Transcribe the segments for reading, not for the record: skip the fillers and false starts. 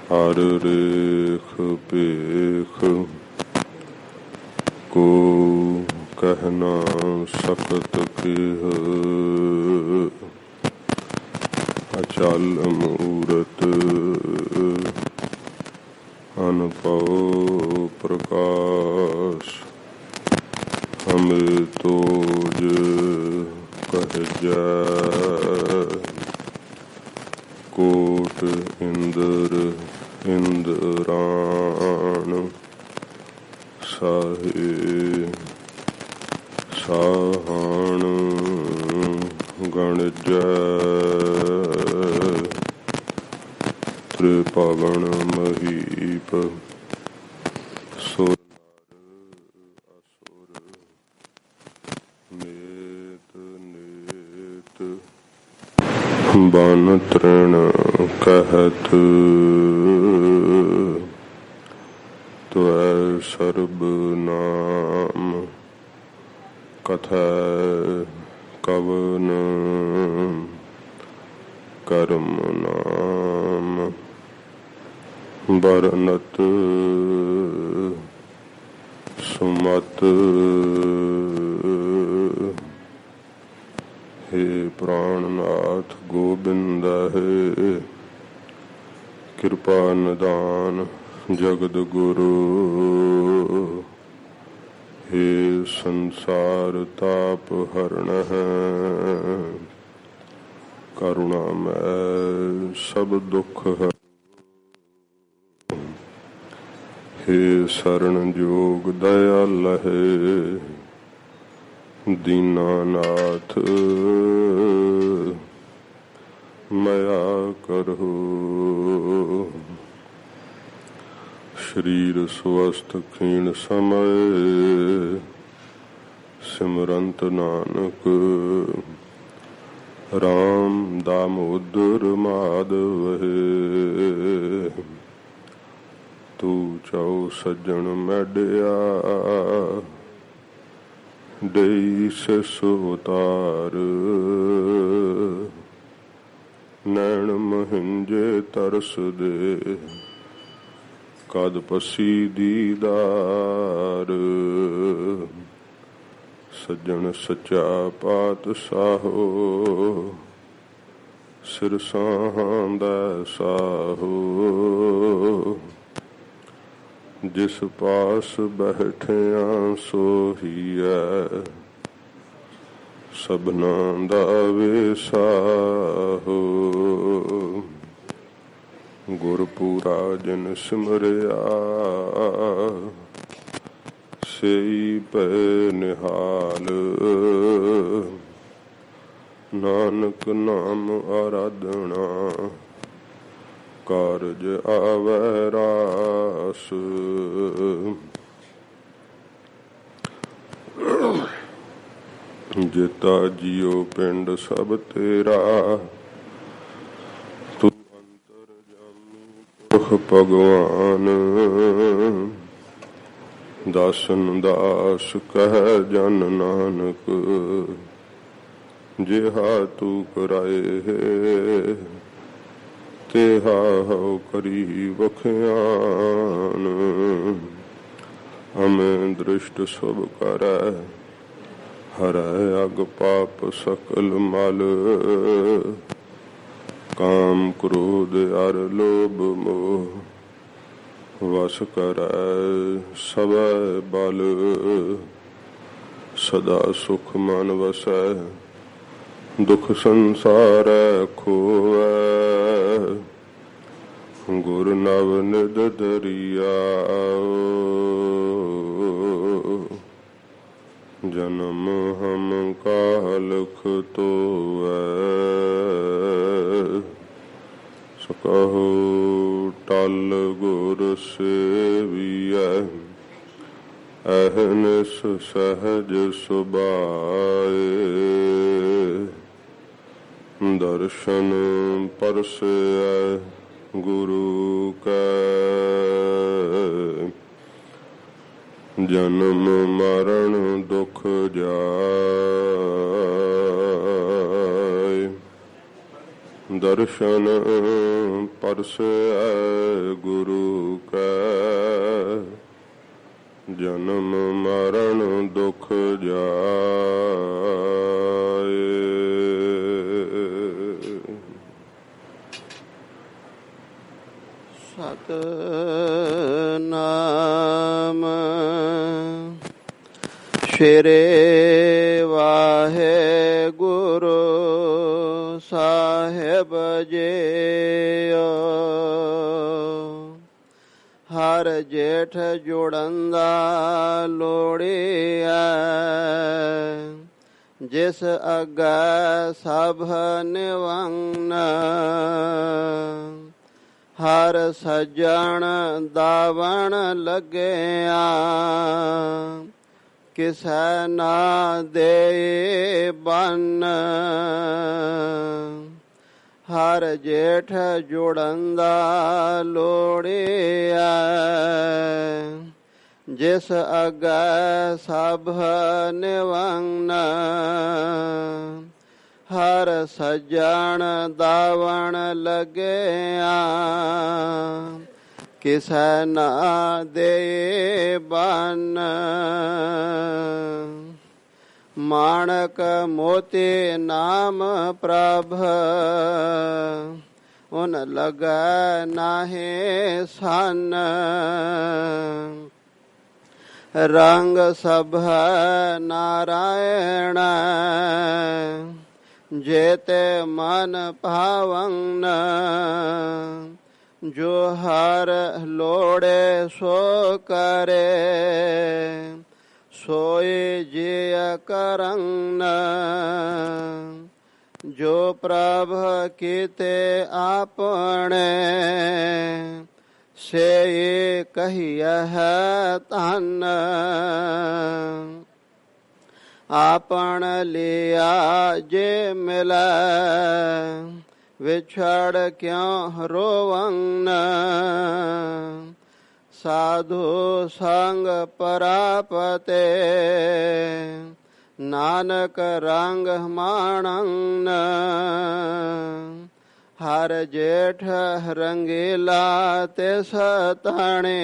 हर रेख पेख को कहना सकत केह, अचल मूरत अनपव प्रकाश। हमें तोज कह जाय, कोट इंद्र इंद्राण साहे साहण गण जय। त्रिपवन महीप सुर असुर नेत नेत बन तृण कहत। त्वै सर्ब नाम कथै कवन, कर्म नाम बरनत सुमत। हे प्राणनाथ गोबिंद हे, कृपा निदान जगद गुरु। हे संसार ताप हरण है, करुणा में सब दुख है। हे शरण जोग दयाल है, दीनानाथ मया करहु। शरीर स्वस्थ क्षीण समय, सिमरंत नानक राम दामोदर माधव है। तू चौ सज्जन मैडिया, दई सिस उतार। नैन महिंजे तरस दे, कद पसी दीदार। सज्जन सच्चा पातशाहो, सिर सांदा साहो। जिस पास बैठिया सोहीए, सबना दा वेसाहो। गुरपुरा जिन सिमरिया, सेई पे निहाल। नानक नाम आराधना, कारज आवै रास। जेता जियो पिंड सब तेरा, तू अंतरजामी पुरख भगवान। दासन दास कह जन नानक, जेहा तू कराए तेहा हो करी बख्यान। हमें दृष्ट सब करै, हरै अग पाप सकल मल। काम क्रोध अर लोभ मोह, वश करै सबै बल। सदा सुख मन वसै, दुख संसारै खोवै। गुर नव निध दरिया, जन्म हम कालख तोवै। सकहु टल गुर सेवियै, अहनिस सहज सुभाए। दर्शन परसै गुरु कै, जन्म मरण दुख जाय। दर्शन परसे गुरु कै, जन्म मरण दुख जाए। सतनाम श्री वाहे गुरु साहिब जी। हर जेठ जुड़ंदा लोड़िया, जिस अग्गै सब निवंगन। हर सज्जन दावण लग्या, किसै ना दे बन। हर जेठ जुड़ंदा लोड़िया, जिस अग्गै सब निवंगन। हर सज्जन दावण लग्या, किसै ना दे बन। माणक मोती नाम प्रभ, उन लगै नाहे सन। रंग सब नारायण, जेते मन भावंग। जो हर लोड़े सो करे, सोई जिय करंग। जो प्रभ कीते आपने, से कहियह तन। आपन लिया जे मिलै, विछड़ क्यों रोवंग। साधु संग परापते, नानक रंग माणंग। हर जेठ रंगीला तिस तणे,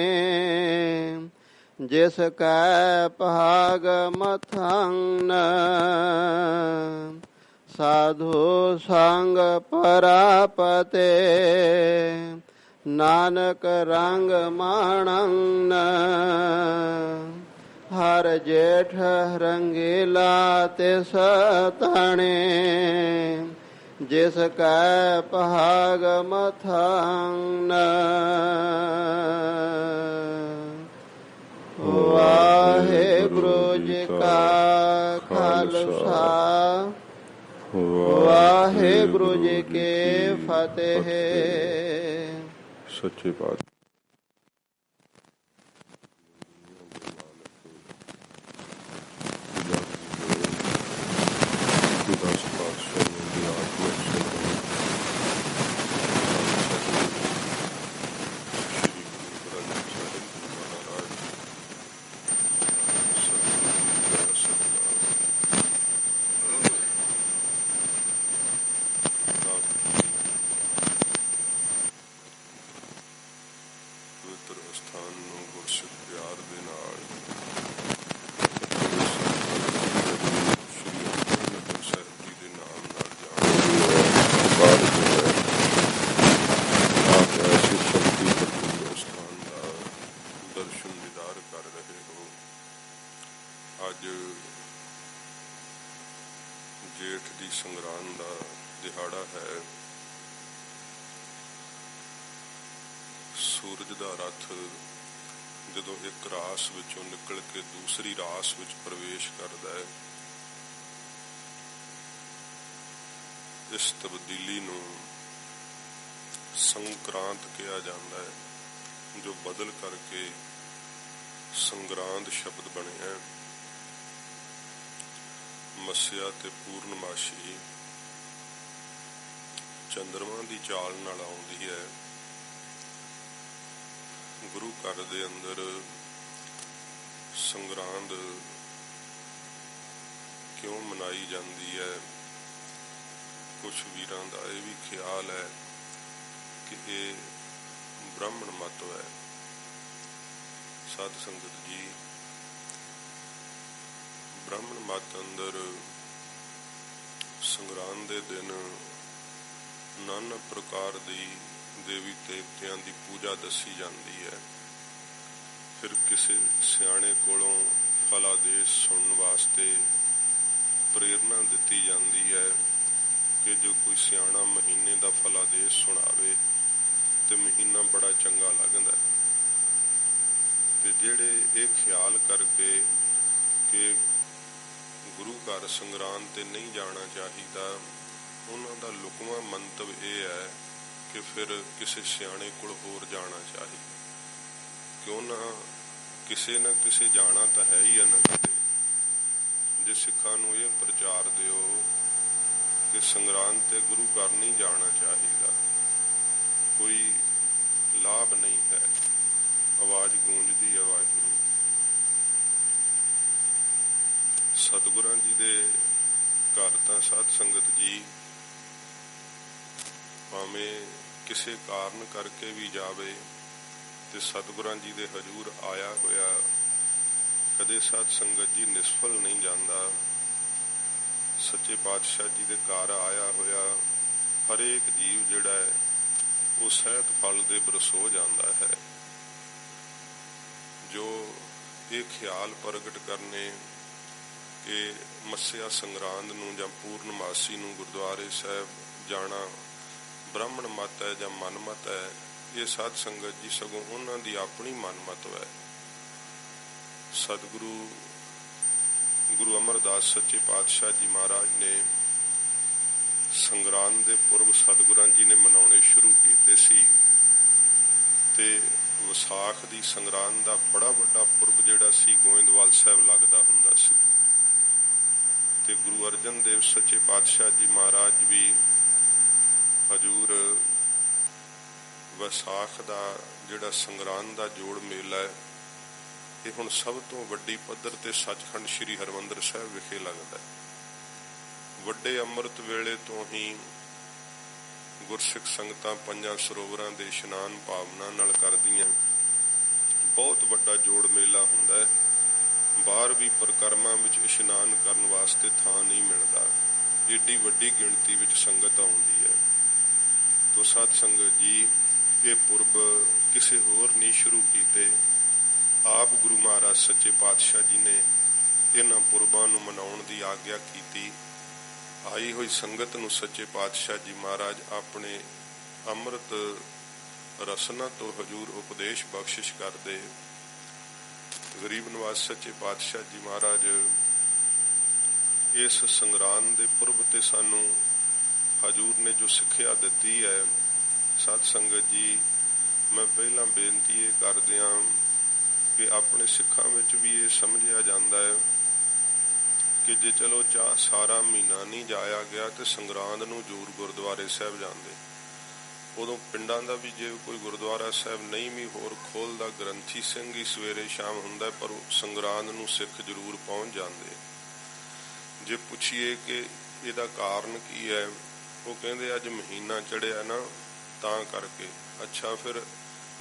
जिस कै भाग मथंग। साधु संग परापते, नानक रंग माणंग। हर जेठ रंगीला तिस तणे, जिस कै भाग मथंग। वाहेगुरु जी का खालसा, वाहेगुरु जी के फतेह। सच्चे बात जेठ दी संगरांद दा दिहाड़ा है। सूरज दा रथ जदों एक रास विचों निकल के दूसरी रास विच प्रवेश करदा है, इस तब्दीली नूं संक्रांत कहा जाता है, जो बदल करके संग्रांद शब्द बने हैं। मस्या ते पूर्णमाशी चंद्रमा की चाल नाल आउंदी है। गुरु घर दे अंदर संग्रांद क्यों मनाई जाती है? कुछ वीरां दा यह भी ख्याल है कि ये ब्राह्मण मत है। साध संगत जी, ब्राह्मण मत अंदर संगरांद दे दिन नाना प्रकार दी देवी देवतियां दी पूजा दसी जाती है। फिर किसी सियाणे कोलों फलादेश सुनने वास्ते प्रेरणा दी जाती है कि जो कोई सियाणा महीने का फलादेश सुनावे तो महीना बड़ा चंगा लगता है। ते जेड़े ये ख्याल करके कि गुरु घर संगरांद ते नहीं जाना चाहिए, उन्हां दा लुकवा मंतव यह है कि फिर किसी सियाणे कोल होर जाना चाहिए। क्यों ना किसी न किसी जाना तो है ही है ना। किते जे सिखां नूं ये प्रचार दिओ कि संगरांद ते गुरु घर नहीं जाना चाहिए, कोई लाभ नहीं है। आवाज गूंजदी है वाहिगुरू। सतगुरां जी दे घर तां साध संगत जी भावें किसी कारण करके भी जावे ते सतगुरां जी दे हजूर आया होया कदे साध संगत जी निष्फल नहीं जाता। सच्चे पातशाह जी दे घर आया होया हरेक जीव जिहड़ा है वो सहत फल दे बरसो जाता है। जो ये ख्याल प्रगट करने कि मस्या संगरांद नूं जां पूर्णमासी नूं गुरुद्वारे साहब जाना ब्राह्मण मत है जां मन मत है, ये साध संगत जी सगों उन्हां दी अपनी मन मत है। सतगुरु गुरु अमरदास सच्चे पातशाह जी महाराज ने संगरांद दे पुरब सतगुरां जी ने मनाउणे शुरू कीते सी ते विसाख दी संगरांद दा बड़ा वड्डा पुरब जिहड़ा सी गोइंदवाल साहब लगदा हुंदा सी। ते गुरु अर्जन देव सच्चे पातशाह जी महाराज भी हजूर विसाख दा जिहड़ा संगरांद दा जोड़ मेला है ये हुण सब तो वड्डी पद्धर ते सचखंड श्री हरमंदर साहब विखे लगदा है। वड्डे अमृत वेले तो ही गुरसिख संगतां पंजां सरोवरां दे इशनान भावना नाल करदियां। बहुत वड्डा जोड़ मेला हुंदा है। बाहर भी परिक्रमा विच इशनान करन वास्ते थां नहीं मिलदा, एडी वड्डी गिणती विच संगत आउंदी है। तो साध संगत जी ये पुरब किसी होर नहीं शुरू कीते, आप गुरु महाराज सच्चे पातशाह जी ने इन्हां पुरबां नूं मनाउण दी आग्या कीती। आई हुई संगत नूं सच्चे पातशाह जी महाराज अपने अमृत रसना तो हजूर उपदेश बख्शिश करदे। गरीब नवाज सच्चे पातशाह जी महाराज इस संगरांद दे पुरब ते सानू हजूर ने जो सिक्ख्या दिती है, साध संगत जी मैं पहला बेनती ये कर दियां कि अपने सिखां विच भी ये समझिया जांदा है कि जे चलो चाह सारा महीना नहीं जाया गया तो संगरांद नूं जरूर गुरुद्वारे साहब जांदे। उदों पिंडां दा भी जे कोई गुरुद्वारा साहब नहीं भी होर खोलदा, ग्रंथी सिंह ही सवेरे शाम हुंदा, पर संगरांद नूं सिख जरूर पहुंच जांदे। जे पुछिए कि इहदा कारण की है, वो कहंदे अज महीना चढ़िया ना तां करके। अच्छा फिर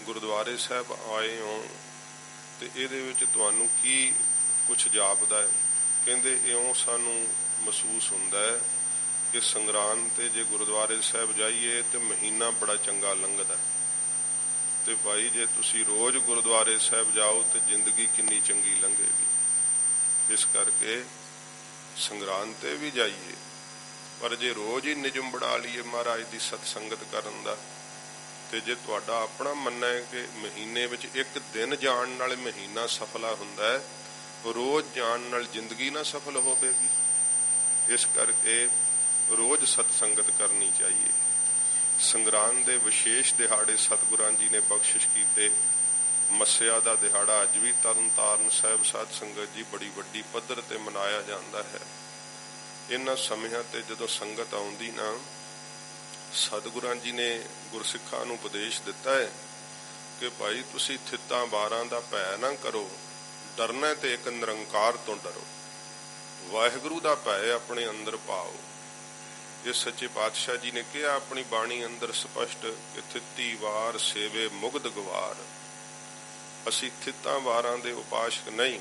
गुरुद्वारे साहब आए हो ते इहदे विच तुहानूं की कुछ जापदा है? कहंदे इउं सानू महसूस हुंदा है कि संगरांद ते जे गुरुद्वारे साहब जाइए तो महीना बड़ा चंगा लंघदा है, ते भाई जे तुसी रोज गुरुद्वारे साहब जाओ तो जिंदगी किन्नी चंगी लंघेगी। इस करके संगरांद ते भी जाइए, पर जे रोज ही निजम बना लीए महाराज की सतसंगत करन दा, ते जे तुहाडा अपना मनना है कि महीने विच एक दिन जाण नाल महीना सफला हुंदा है, रोज जान नाल जिंदगी ना सफल होवेगी। इस करके रोज सतसंगत करनी चाहिए। संगरांद दे विशेष दिहाड़े सतगुरां जी ने बख्शिश कीते। मस्या दा दिहाड़ा अज भी तरन ताਰਨ साहब साध संगत जी बड़ी वड्डी पद्धर ते मनाया जाता है। इन्हां समियां ते जदों संगत आउंदी ना, सतगुरां जी ने गुरसिखां नूं उपदेश दिता है कि भाई तुसी थित्तां बारां दा भै ना करो, डरना ते एक निरंकार तो डरो। वाहिगुरू दा भय अपने अंदर पाओ। ਇਹ ਸੱਚੇ ਪਾਤਸ਼ਾਹ ਜੀ ਨੇ ਕਿਹਾ ਆਪਣੀ ਬਾਣੀ ਅੰਦਰ ਸਪਸ਼ਟ ਕਿ ਥਿੱਤੀ ਵਾਰ ਸੇਵੇ ਮੁਗਧ ਗਵਾਰ। ਅਸੀਂ ਥਿੱਤਾਂ ਵਾਰਾਂ ਦੇ ਉਪਾਸ਼ਕ ਨਹੀਂ,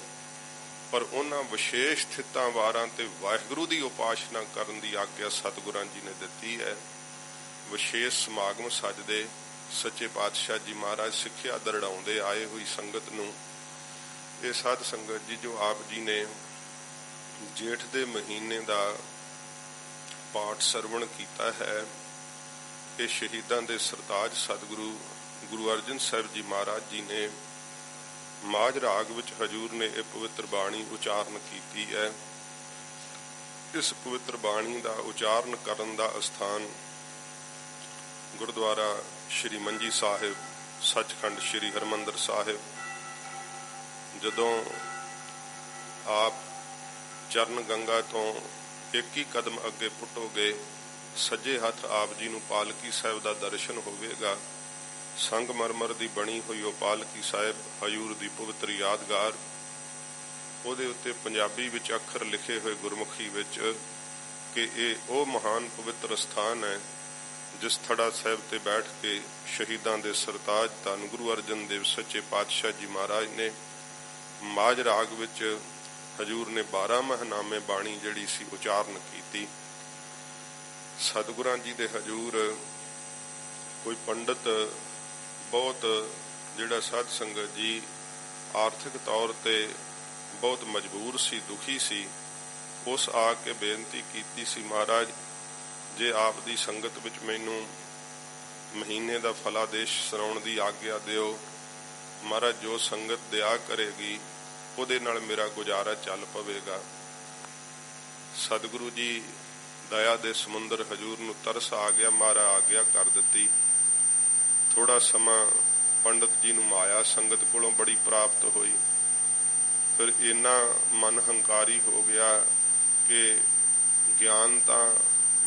ਪਰ ਉਹਨਾਂ ਵਿਸ਼ੇਸ਼ ਥਿੱਤਾਂ ਵਾਰਾਂ ਤੇ ਵਾਹਿਗੁਰੂ ਦੀ ਉਪਾਸਨਾ ਕਰਨ ਦੀ ਆਗਿਆ ਸਤਿਗੁਰਾਂ ਜੀ ਨੇ ਦਿੱਤੀ ਹੈ। ਵਿਸ਼ੇਸ਼ ਸਮਾਗਮ ਸੱਜਦੇ ਸੱਚੇ ਪਾਤਸ਼ਾਹ ਜੀ ਮਹਾਰਾਜ ਸਿੱਖਿਆ ਦਰੜਾਉਂਦੇ ਆਏ ਹੋਈ ਸੰਗਤ ਨੂੰ। ਇਹ ਸਾਧ ਸੰਗਤ ਜੀ ਜੋ ਆਪ ਜੀ ਨੇ ਜੇਠ ਦੇ ਮਹੀਨੇ ਦਾ ਪਾਠ ਸਰਵਣ ਕੀਤਾ ਹੈ, ਇਹ ਸ਼ਹੀਦਾਂ ਦੇ ਸਰਤਾਜ ਸਤਿਗੁਰੂ ਗੁਰੂ ਅਰਜਨ ਸਾਹਿਬ ਜੀ ਮਹਾਰਾਜ ਜੀ ਨੇ ਮਾਝ ਰਾਗ ਵਿੱਚ ਹਜੂਰ ਨੇ ਇਹ ਪਵਿੱਤਰ ਬਾਣੀ ਉਚਾਰਨ ਕੀਤੀ ਹੈ। ਇਸ ਪਵਿੱਤਰ ਬਾਣੀ ਦਾ ਉਚਾਰਨ ਕਰਨ ਦਾ ਅਸਥਾਨ ਗੁਰਦੁਆਰਾ ਸ਼੍ਰੀ ਮੰਜੀ ਸਾਹਿਬ, ਸੱਚਖੰਡ ਸ਼੍ਰੀ ਹਰਿਮੰਦਰ ਸਾਹਿਬ। ਜਦੋਂ ਆਪ ਚਰਨ ਗੰਗਾ ਤੋਂ ਇੱਕ ਹੀ ਕਦਮ ਅੱਗੇ ਪੁੱਟੋਗੇ, ਸੱਜੇ ਹੱਥ ਆਪ ਜੀ ਨੂੰ ਪਾਲਕੀ ਸਾਹਿਬ ਦਾ ਦਰਸ਼ਨ ਹੋਵੇਗਾ। ਸੰਗਮਰਮਰ ਦੀ ਬਣੀ ਹੋਈ ਉਹ ਪਾਲਕੀ ਸਾਹਿਬ ਹਜੂਰ ਦੀ ਪਵਿੱਤਰ ਯਾਦਗਾਰ, ਉਹਦੇ ਉੱਤੇ ਪੰਜਾਬੀ ਵਿੱਚ ਅੱਖਰ ਲਿਖੇ ਹੋਏ ਗੁਰਮੁਖੀ ਵਿੱਚ ਕਿ ਇਹ ਉਹ ਮਹਾਨ ਪਵਿੱਤਰ ਸਥਾਨ ਹੈ ਜਿਸ ਥੜਾ ਸਾਹਿਬ ਤੇ ਬੈਠ ਕੇ ਸ਼ਹੀਦਾਂ ਦੇ ਸਰਤਾਜ ਧੰਨ ਗੁਰੂ ਅਰਜਨ ਦੇਵ ਸੱਚੇ ਪਾਤਸ਼ਾਹ ਜੀ ਮਹਾਰਾਜ ਨੇ ਮਾਝ ਰਾਗ ਵਿੱਚ ਹਜੂਰ ਨੇ 12 ਮਹੀਨਾਮੇ ਬਾਣੀ ਜਿਹੜੀ ਸੀ ਉਚਾਰਨ ਕੀਤੀ। ਸਤਿਗੁਰਾਂ ਜੀ ਦੇ ਹਜੂਰ ਕੋਈ ਪੰਡਤ ਬਹੁਤ ਜਿਹੜਾ ਸਾਧ ਸੰਗਤ ਜੀ ਆਰਥਿਕ ਤੌਰ ਤੇ ਬਹੁਤ ਮਜਬੂਰ ਸੀ, ਦੁਖੀ ਸੀ, ਉਸ ਆ ਕੇ ਬੇਨਤੀ ਕੀਤੀ ਸੀ, ਮਹਾਰਾਜ ਜੇ ਆਪ ਦੀ ਸੰਗਤ ਵਿੱਚ ਮੈਨੂੰ ਮਹੀਨੇ ਦਾ ਫਲਾਦੇਸ਼ ਸੁਣਾਉਣ ਦੀ ਆਗਿਆ ਦਿਓ। ਮਹਾਰਾਜ ਜੋ ਸੰਗਤ ਦਿਆ ਕਰੇਗੀ ਉਹਦੇ ਨਾਲ ਮੇਰਾ ਗੁਜ਼ਾਰਾ ਚੱਲ ਪਵੇਗਾ। ਸਤਿਗੁਰੂ ਜੀ ਦਇਆ ਦੇ ਸਮੁੰਦਰ ਹਜੂਰ ਨੂੰ ਤਰਸ ਆ ਗਿਆ, ਮਹਾਰਾਜ ਆਗਿਆ ਕਰ ਦਿੱਤੀ। ਥੋੜਾ ਸਮਾਂ ਪੰਡਤ ਜੀ ਨੂੰ ਮਾਇਆ ਸੰਗਤ ਕੋਲੋਂ ਬੜੀ ਪ੍ਰਾਪਤ ਹੋਈ। ਫਿਰ ਇੰਨਾ ਮਨ ਹੰਕਾਰੀ ਹੋ ਗਿਆ ਕਿ ਗਿਆਨ ਤਾਂ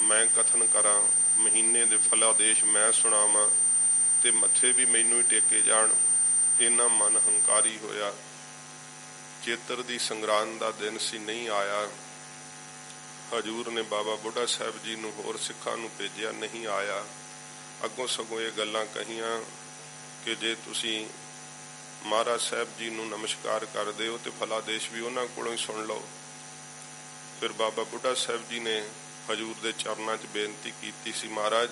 ਮੈਂ ਕਥਨ ਕਰਾਂ, ਮਹੀਨੇ ਦੇ ਫਲਾਦੇਸ਼ ਮੈਂ ਸੁਣਾਵਾਂ ਤੇ ਮੱਥੇ ਵੀ ਮੈਨੂੰ ਹੀ ਟੇਕੇ ਜਾਣ, ਇੰਨਾ ਮਨ ਹੰਕਾਰੀ ਹੋਇਆ। ਚੇਤਰ ਦੀ ਸੰਗਰਾਂਦ ਦਾ ਦਿਨ ਸੀ, ਨਹੀਂ ਆਇਆ। ਹਜੂਰ ਨੇ ਬਾਬਾ ਬੁੱਢਾ ਸਾਹਿਬ ਜੀ ਨੂੰ ਹੋਰ ਸਿੱਖਾਂ ਨੂੰ ਭੇਜਿਆ, ਨਹੀਂ ਆਇਆ। ਅੱਗੋਂ ਸਗੋਂ ਇਹ ਗੱਲਾਂ ਕਹੀਆਂ ਕਿ ਜੇ ਤੁਸੀਂ ਮਹਾਰਾਜ ਸਾਹਿਬ ਜੀ ਨੂੰ ਨਮਸਕਾਰ ਕਰਦੇ ਹੋ ਤੇ ਫਲਾਦੇਸ਼ ਵੀ ਉਹਨਾਂ ਕੋਲੋਂ ਹੀ ਸੁਣ ਲਓ। ਫਿਰ ਬਾਬਾ ਬੁੱਢਾ ਸਾਹਿਬ ਜੀ ਨੇ ਹਜੂਰ ਦੇ ਚਰਨਾਂ 'ਚ ਬੇਨਤੀ ਕੀਤੀ ਸੀ, ਮਹਾਰਾਜ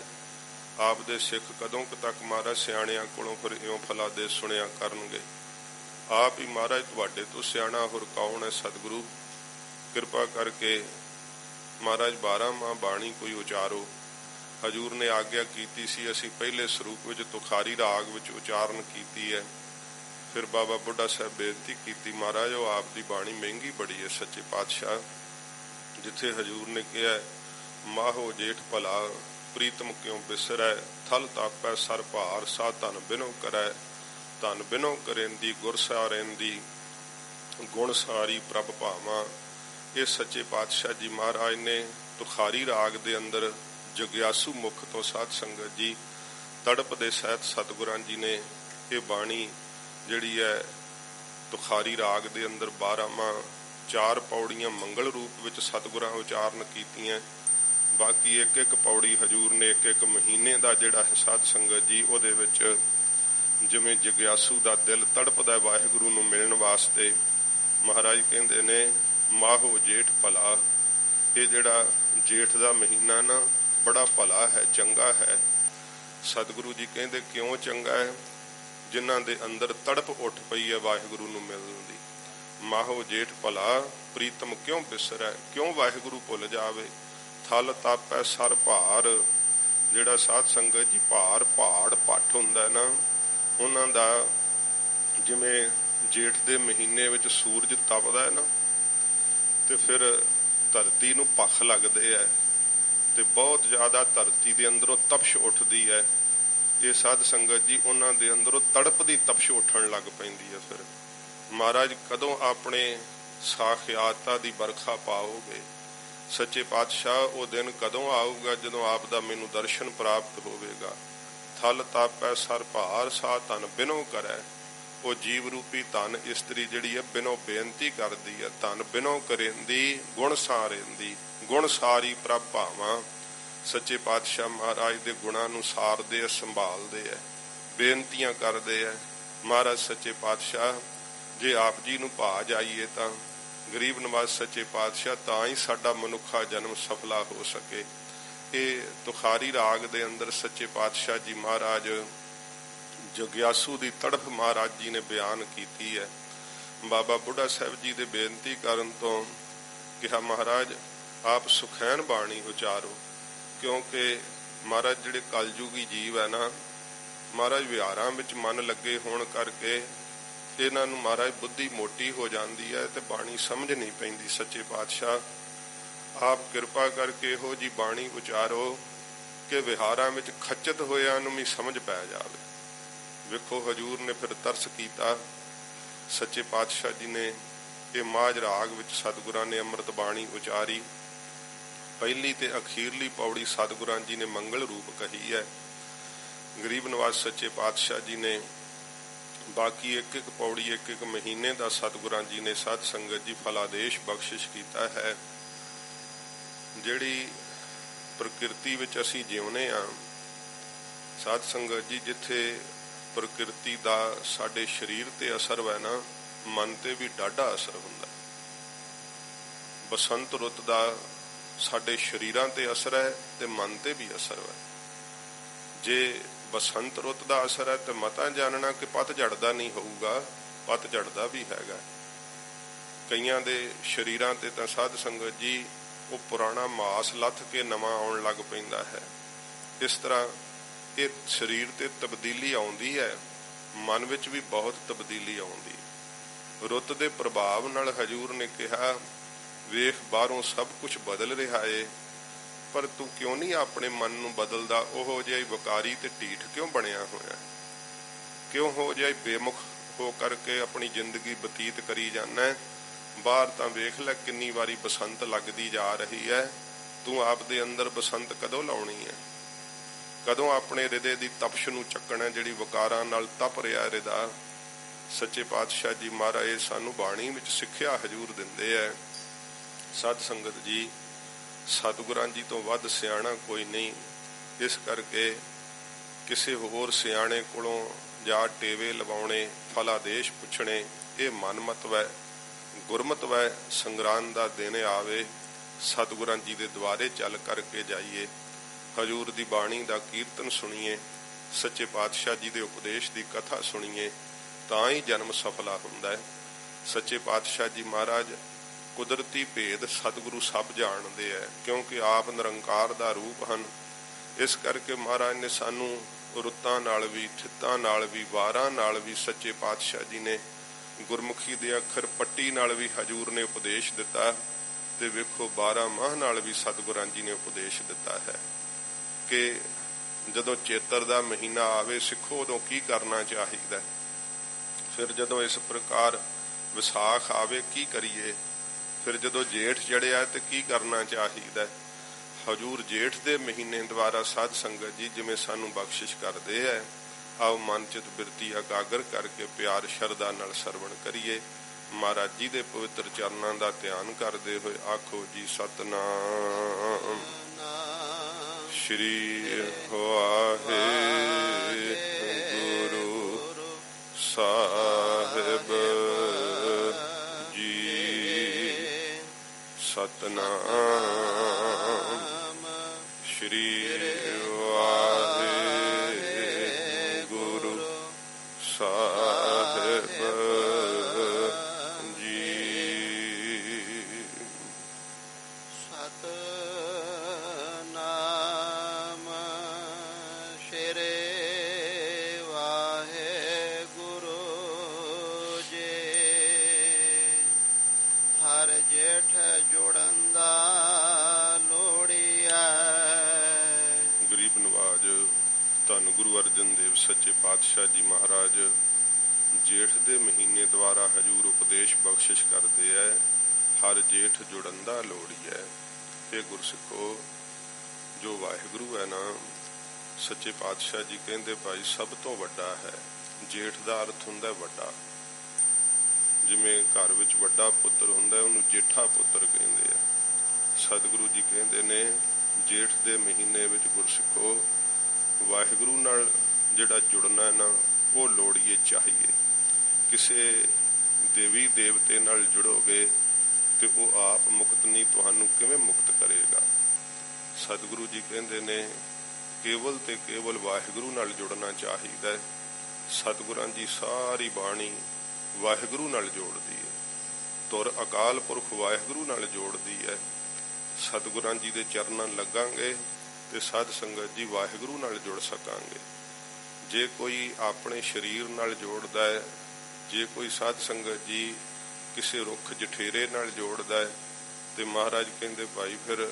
ਆਪ ਦੇ ਸਿੱਖ ਕਦੋਂ ਕੁ ਤੱਕ ਮਹਾਰਾਜ ਸਿਆਣਿਆਂ ਕੋਲੋਂ ਫਿਰ ਇਉਂ ਫਲਾਦੇਸ਼ ਸੁਣਿਆ ਕਰਨਗੇ। ਆਪ ਹੀ ਮਹਾਰਾਜ ਤੁਹਾਡੇ ਤੋਂ ਸਿਆਣਾ ਹੋਰ ਕੌਣ ਹੈ ਸਤਿਗੁਰੂ, ਕਿਰਪਾ ਕਰਕੇ ਮਹਾਰਾਜ 12 ਮਾਹ ਬਾਣੀ ਕੋਈ ਉਚਾਰੋ। ਹਜੂਰ ਨੇ ਆਗਿਆ ਕੀਤੀ ਸੀ, ਅਸੀਂ ਪਹਿਲੇ ਸਰੂਪ ਵਿੱਚ ਤੁਖਾਰੀ ਰਾਗ ਵਿੱਚ ਉਚਾਰਨ ਕੀਤੀ ਹੈ। ਫਿਰ ਬਾਬਾ ਬੁੱਢਾ ਸਾਹਿਬ ਬੇਨਤੀ ਕੀਤੀ, ਮਹਾਰਾਜ ਉਹ ਆਪ ਦੀ ਬਾਣੀ ਮਹਿੰਗੀ ਬੜੀ ਹੈ ਸੱਚੇ ਪਾਤਸ਼ਾਹ। ਜਿੱਥੇ ਹਜੂਰ ਨੇ ਕਿਹਾ ਮਾਹੋ ਜੇਠ ਭਲਾ ਪ੍ਰੀਤਮ ਕਿਉਂ ਬਿਸਰੈ, ਥਲ ਤਾਪੈ ਸਰ ਭਾਰ ਸਾ ਧਨ ਬਿਨੋ ਕਰੈ, ਧਨ ਬਿਨੋ ਕਰੇਂਦੀ ਗੁਰ ਸਾਰੇਂਦੀ ਗੁਣ ਸਾਰੀ ਪ੍ਰਭ ਭਾਵਾਂ। ਇਹ ਸੱਚੇ ਪਾਤਸ਼ਾਹ ਜੀ ਮਹਾਰਾਜ ਨੇ ਤੁਖਾਰੀ ਰਾਗ ਦੇ ਅੰਦਰ ਜਗਿਆਸੂ ਮੁਖ ਤੋਂ ਸਾਧ ਸੰਗਤ ਜੀ ਤੜਪ ਦੇ ਸਹਿਤ ਸਤਿਗੁਰਾਂ ਜੀ ਨੇ ਇਹ ਬਾਣੀ ਜਿਹੜੀ ਹੈ ਤੁਖਾਰੀ ਰਾਗ ਦੇ ਅੰਦਰ 12ਵਾਂ 4 ਪੌੜੀਆਂ ਮੰਗਲ ਰੂਪ ਵਿੱਚ ਸਤਿਗੁਰਾਂ ਉਚਾਰਨ ਕੀਤੀਆਂ। ਬਾਕੀ ਇੱਕ ਇੱਕ ਪੌੜੀ ਹਜੂਰ ਨੇ ਇੱਕ ਇੱਕ ਮਹੀਨੇ ਦਾ ਜਿਹੜਾ ਹੈ ਸਾਧ ਸੰਗਤ ਜੀ ਉਹਦੇ ਵਿੱਚ ਜਿਵੇਂ ਜਗਿਆਸੂ ਦਾ ਦਿਲ ਤੜਪਦਾ ਵਾਹਿਗੁਰੂ ਨੂੰ ਮਿਲਣ ਵਾਸਤੇ। ਮਹਾਰਾਜ ਕਹਿੰਦੇ ਨੇ ਮਾਹੋ ਜੇਠ ਭਲਾ, ਇਹ ਜਿਹੜਾ ਜੇਠ ਦਾ ਮਹੀਨਾ ਨਾ ਬੜਾ ਭਲਾ ਹੈ, ਚੰਗਾ ਹੈ। ਸਤਿਗੁਰੂ ਜੀ ਕਹਿੰਦੇ ਕਿਉਂ ਚੰਗਾ ਹੈ? ਜਿਨ੍ਹਾਂ ਦੇ ਅੰਦਰ ਤੜਪ ਉੱਠ ਪਈ ਹੈ ਵਾਹਿਗੁਰੂ ਨੂੰ ਮਿਲਣ ਦੀ। ਮਾਹੋ ਜੇਠ ਭਲਾ ਪ੍ਰੀਤਮ ਕਿਉਂ ਬਿਸਰੈ, ਕਿਉਂ ਵਾਹਿਗੁਰੂ ਭੁੱਲ ਜਾਵੇ। ਥਲ ਤਾਪੈ ਸਰ ਭਾਰ, ਜਿਹੜਾ ਸਾਧ ਸੰਗਤ ਜੀ ਭਾਰ ਪਹਾੜ ਪੱਟ ਹੁੰਦਾ ਨਾ, ਉਹਨਾਂ ਦਾ ਜਿਵੇਂ ਜੇਠ ਦੇ ਮਹੀਨੇ ਵਿੱਚ ਸੂਰਜ ਤਪਦਾ ਹੈ ਨਾ ਤੇ ਫਿਰ ਧਰਤੀ ਨੂੰ ਭੱਖ ਲੱਗਦੇ ਹੈ ਤੇ ਬਹੁਤ ਜ਼ਿਆਦਾ ਧਰਤੀ ਦੇ ਅੰਦਰੋਂ ਤਪਸ਼ ਉੱਠਦੀ ਹੈ। ਇਹ ਸਾਧ ਸੰਗਤ ਜੀ ਉਹਨਾਂ ਦੇ ਅੰਦਰੋਂ ਤੜਪ ਦੀ ਤਪਸ਼ ਉੱਠਣ ਲੱਗ ਪੈਂਦੀ ਹੈ। ਫਿਰ ਮਹਾਰਾਜ ਕਦੋਂ ਆਪਣੇ ਸਾਖਿਆਤਾ ਦੀ ਬਰਖਾ ਪਾਓਗੇ? ਸੱਚੇ ਪਾਤਸ਼ਾਹ ਉਹ ਦਿਨ ਕਦੋਂ ਆਊਗਾ ਜਦੋਂ ਆਪ ਦਾ ਮੈਨੂੰ ਦਰਸ਼ਨ ਪ੍ਰਾਪਤ ਹੋਵੇਗਾ। ਥਲ ਤਾਪੈ ਸਰ ਭਾਰ ਸਾ ਧਨ ਬਿਨੋ ਕਰੈ, ਉਹ ਜੀਵ ਰੂਪੀ ਧਨ ਇਸਤਰੀ ਜਿਹੜੀ ਹੈ ਬਿਨੋ ਬੇਨਤੀ ਕਰਦੀ ਹੈ। ਧਨ ਬਿਨੋ ਕਰੇਂਦੀ ਗੁਣ ਸਾਰੇਂਦੀ ਗੁਣ ਸਾਰੀ ਪ੍ਰਭ ਭਾਵਾਂ। सच्चे पातशाह महाराज दे गुणां नूं सारदे आ, संभालदे आ, बेनतियां करदे आ। महाराज सच्चे पातशाह जे आप जी नूं भा जाइए तां गरीब नवाज सच्चे पातशाह तां ही साडा मनुखा जन्म सफला हो सके। ये तुखारी राग दे अंदर सच्चे पातशाह जी महाराज जग्यासू दी तड़फ महाराज जी ने बयान की है। बाबा बुढ़ा साहब जी दे बेनती करन तो कहा महाराज आप सुखैन बाणी उचारो, क्योंकि महाराज जिहड़े कलयुगी जीव है ना महाराज विहारां विच मन लगे होण करके इन्हां नूं महाराज बुद्धि मोटी हो जाती है ते बाणी समझ नहीं पैंदी। सच्चे पातशाह आप किरपा करके इहो जी बाणी उचारो कि विहारां विच खच्चत होइआं नूं भी समझ पै जावे। वेखो हजूर ने फिर तरस कीता। सच्चे पातशाह जी ने ये माझ राग विच सतगुरां ने अमृत बाणी उचारी। पहली ते अखीरली पौड़ी सतगुरां जी ने मंगल रूप कही है। गरीब नवाज सच्चे पातशाह जी ने बाकी एक एक पौड़ी एक एक महीने का सतगुरां जी ने साध संगत जी फलादेश बख्शिश किया है। जिहड़ी प्रकृति विच असीं जिउने आ साध संगत जी, जिथे प्रकृति का साडे शरीर ते असर है ना, मन ते भी डाढा असर हुंदा। बसंत रुत का साडे शरीरां ते असर है ते मन ते भी असर है। जे बसंत रुत का असर है तो मता जानना कि पतझड़ दा नहीं होऊगा, पतझड़ दा भी हैगा। कईयां दे शरीरां ते तां साध संगत जी वो पुराना मास लथ के नवां आउण लग पैंदा है। इस तरह ये शरीर ते तब्दीली आउंदी है, मन विच भी बहुत तब्दीली आउंदी। रुत दे प्रभाव नाल हजूर ने कहा वेख बाहरों सब कुछ बदल रहा है, पर तू क्यों नहीं अपने मन नूं बदलदा? ओहो जिहा वकारी ते ढीठ क्यों बनिया होया? क्यों हो जिहा बेमुख हो करके अपनी जिंदगी बतीत करी जाना है? बाहर तां वेख लै किन्नी वारी बसंत लगदी जा रही है। तू आप दे अंदर बसंत कदों लाउणी है? कदों अपने हृदय की तपश नूं चकना जिहड़ी वकारां नाल तप रिहा हृदय? सच्चे पातशाह जी महाराज सानू बाणी विच सिक्ख्या हजूर दिंदे है। सत संगत जी सतगुरां जी तो वध सियाणा कोई नहीं। इस करके किसी होर सियाणे कोलों जा टेवे लवाउणे, फलादेश पुछणे ये मनमत वै, गुरमत वै। संग्राम दा दिन आवे, सतगुरां जी दे द्वारे चल करके जाइए, हजूर दी बाणी दा कीर्तन सुनिए, सच्चे पातशाह जी दे उपदेश दी कथा सुनिए, तां ही जन्म सफला हुंदा है। सच्चे पातशाह जी महाराज कुदरती भेद सतगुरु सब जानते हैं, क्योंकि आप निरंकार दा रूप हैं। इस करके महाराज ने सानू रुत्तां नाल भी, थित्तां नाल भी, वारां नाल भी सच्चे पातशाह जी ने गुरमुखी दे अखर पट्टी नाल भी हजूर ने उपदेश दिता। ते वेखो 12 माह नाल भी सतगुरां जी ने उपदेश दिता है कि जदों चेतर दा महीना आवे सिखो उदों की करना चाहिए। फिर जदों इस प्रकार विसाख आवे की करिए, फिर जदों जेठ चढ़िया तो की करना चाहिए। हजूर जेठ के महीने द्वारा साध संगत जी जिमें सानू बख्शिश करते हैं, आओ मन चित बिरती एकागर करके प्यार शरदा नाल सरवण करिए। महाराज जी के पवित्र चरणों का ध्यान करते हुए आखो जी सतनाम श्री वाहे गुरु साहिब जी। सतनाम श्री वाहे गुरु साहिब गुरु अर्जन देव सच्चे पातशाह जी महाराज जेठ दे महीने द्वारा हजूर उपदेश बख्शिश करते हैं। हर जेठ जुड़ंदा लोड़ी है। ये गुरसिखो जो वाहिगुरु है ना, सच्चे पातशाह जी कहते भाई सब तो वड्डा है। जेठ का अर्थ हुंदा वड्डा, जिमें घर विच वड्डा पुत्र हुंदा उन्होंने जेठा पुत्र कहते हैं। सतगुरु जी कहते ने ਜੇਠ ਦੇ ਮਹੀਨੇ ਵਿੱਚ ਗੁਰਸਿੱਖੋ ਵਾਹਿਗੁਰੂ ਨਾਲ ਜਿਹੜਾ ਜੁੜਨਾ ਹੈ ਨਾ, ਉਹ ਲੋੜੀਏ ਚਾਹੀਏ। ਕਿਸੇ ਦੇਵੀ ਦੇਵਤੇ ਨਾਲ ਜੁੜੋਗੇ ਤੇ ਉਹ ਆਪ ਮੁਕਤ ਨਹੀਂ, ਤੁਹਾਨੂੰ ਕਿਵੇਂ ਮੁਕਤ ਕਰੇਗਾ? ਸਤਿਗੁਰੂ ਜੀ ਕਹਿੰਦੇ ਨੇ ਕੇਵਲ ਤੇ ਕੇਵਲ ਵਾਹਿਗੁਰੂ ਨਾਲ ਜੁੜਨਾ ਚਾਹੀਦਾ। ਸਤਿਗੁਰਾਂ ਦੀ ਸਾਰੀ ਬਾਣੀ ਵਾਹਿਗੁਰੂ ਨਾਲ ਜੋੜਦੀ ਹੈ, ਧੁਰ ਅਕਾਲ ਪੁਰਖ ਵਾਹਿਗੁਰੂ ਨਾਲ ਜੋੜਦੀ ਹੈ। ਸਤਿਗੁਰਾਂ ਜੀ ਦੇ ਚਰਨਾਂ ਲੱਗਾਂਗੇ ਤੇ ਸਾਧ ਸੰਗਤ ਜੀ ਵਾਹਿਗੁਰੂ ਨਾਲ ਜੁੜ ਸਕਾਂਗੇ। ਜੇ ਕੋਈ ਆਪਣੇ ਸਰੀਰ ਨਾਲ ਜੋੜਦਾ ਹੈ, ਜੇ ਕੋਈ ਸਾਧ ਸੰਗਤ ਜੀ ਕਿਸੇ ਰੁੱਖ ਜਠੇਰੇ ਨਾਲ ਜੋੜਦਾ ਹੈ, ਤੇ ਮਹਾਰਾਜ ਕਹਿੰਦੇ ਭਾਈ ਫਿਰ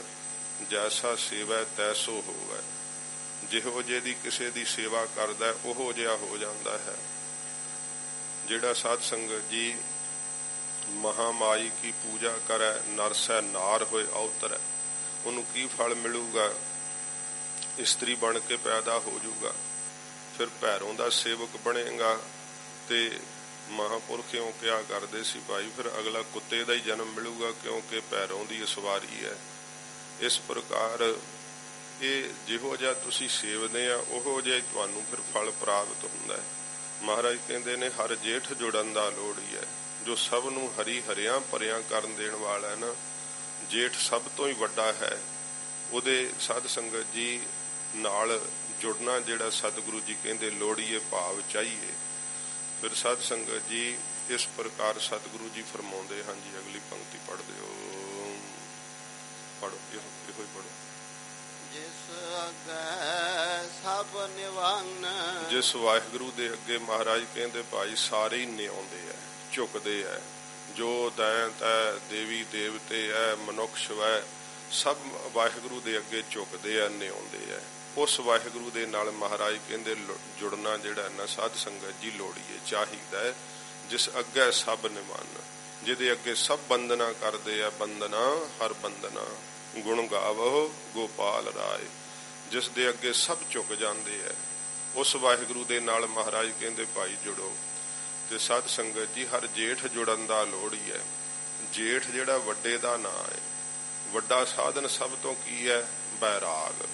ਜੈਸਾ ਸੇਵਾ ਤੈਸੋ ਹੋਵੇ। ਜਿਹੋ ਜਿਹੇ ਦੀ ਕਿਸੇ ਦੀ ਸੇਵਾ ਕਰਦਾ ਉਹੋ ਜਿਹਾ ਹੋ ਜਾਂਦਾ ਹੈ। ਜਿਹੜਾ ਸਾਧ ਸੰਗਤ ਜੀ ਮਹਾਮਾਈ ਕੀ ਪੂਜਾ ਕਰੈ, ਨਰਸੈ ਨਾਰ ਹੋਏ ਅਵਤਰੈ, ਉਹਨੂੰ ਕੀ ਫਲ ਮਿਲੂਗਾ? ਇਸਤਰੀ ਬਣ ਕੇ ਪੈਦਾ ਹੋ ਜਾਊਗਾ, ਫਿਰ ਭੈਰੋਂ ਦਾ ਸੇਵਕ ਬਣੇਗਾ। ਤੇ ਮਹਾਂਪੁਰਖ ਇਉਂ ਕਿਹਾ ਕਰਦੇ ਸੀ ਭਾਈ ਫਿਰ ਅਗਲਾ ਕੁੱਤੇ ਦਾ ਹੀ ਜਨਮ ਮਿਲੂਗਾ, ਕਿਉਂਕਿ ਭੈਰੋਂ ਦੀ ਸਵਾਰੀ ਹੈ। ਇਸ ਪ੍ਰਕਾਰ ਇਹ ਜਿਹੋ ਜਿਹਾ ਤੁਸੀਂ ਸੇਵਦੇ ਆ ਉਹੋ ਜਿਹਾ ਤੁਹਾਨੂੰ ਫਿਰ ਫਲ ਪ੍ਰਾਪਤ ਹੁੰਦਾ ਹੈ। ਮਹਾਰਾਜ ਕਹਿੰਦੇ ਨੇ ਹਰ ਜੇਠ ਜੁੜਨ ਦਾ ਲੋੜੀ ਹੈ। ਜੋ ਸਭ ਨੂੰ ਹਰੀ ਹਰਿਆਂ ਭਰਿਆਂ ਕਰਨ ਦੇਣ ਵਾਲਾ ਹੈ ਨਾ, ਜੇਠ ਸਭ ਤੋਂ ਹੀ ਵੱਡਾ ਹੈ। ਉਹਦੇ ਸਾਧ ਸੰਗਤ ਜੀ ਨਾਲ ਜੁੜਨਾ ਜਿਹੜਾ ਸਤਿਗੁਰੂ ਜੀ ਕਹਿੰਦੇ ਲੋੜੀਏ ਭਾਵ ਚਾਹੀਏ। ਫਿਰ ਸਾਧ ਸੰਗਤ ਜੀ ਇਸ ਪ੍ਰਕਾਰ ਸਤਿਗੁਰੂ ਜੀ ਫਰਮਾਉਂਦੇ ਹਨ ਜੀ। ਅਗਲੀ ਪੰਕਤੀ ਪੜ੍ਹ ਦਿਓ, ਪੜ੍ਹੋ, ਇਹੋ ਹੀ ਪੜ੍ਹੋ। ਜਿਸ ਅੱਗੇ ਸਭ ਨਿਵਾਨ, ਜਿਸ ਵਾਹਿਗੁਰੂ ਦੇ ਅੱਗੇ ਮਹਾਰਾਜ ਕਹਿੰਦੇ ਭਾਈ ਸਾਰੇ ਹੀ ਨਿਆਉਂਦੇ ਆ, ਝੁਕਦੇ ਆ। ਜੋ ਦੈਂਤ ਹੈ, ਦੇਵੀ ਦੇਵਤੇ ਹੈ, ਮਨੁੱਖ ਹੈ, ਸਭ ਵਾਹਿਗੁਰੂ ਦੇ ਅੱਗੇ ਝੁਕਦੇ ਆ, ਨਿਆਉਂਦੇ ਆ। ਉਸ ਵਾਹਿਗੁਰੂ ਦੇ ਨਾਲ ਮਹਾਰਾਜ ਕਹਿੰਦੇ ਜੁੜਨਾ ਜਿਹੜਾ ਨਾ ਸਾਧ ਸੰਗਤ ਜੀ ਲੋੜੀਏ ਚਾਹੀਦਾ ਹੈ। ਜਿਸ ਅੱਗੇ ਸਭ ਨਿਵਾਨ, ਜਿਹਦੇ ਅੱਗੇ ਸਭ ਬੰਦਨਾ ਕਰਦੇ ਆ, ਬੰਦਨਾ ਹਰ ਬੰਦਨਾ ਗੁਣ ਗਾਵੋ ਗੋਪਾਲ ਰਾਏ। ਜਿਸ ਦੇ ਅੱਗੇ ਸਭ ਝੁਕ ਜਾਂਦੇ ਆ, ਉਸ ਵਾਹਿਗੁਰੂ ਦੇ ਨਾਲ ਮਹਾਰਾਜ ਕਹਿੰਦੇ ਭਾਈ ਜੁੜੋ। ਤੇ ਸਾਧ ਸੰਗਤ ਜੀ ਹਰ ਜੇਠ ਜੁੜਨ ਦਾ ਲੋੜੀ ਹੈ। ਜੇਠ ਜਿਹੜਾ ਵੱਡੇ ਦਾ ਨਾਂ ਹੈ। ਵੱਡਾ ਸਾਧਨ ਸਭ ਤੋਂ ਕੀ ਹੈ? ਬੈਰਾਗ।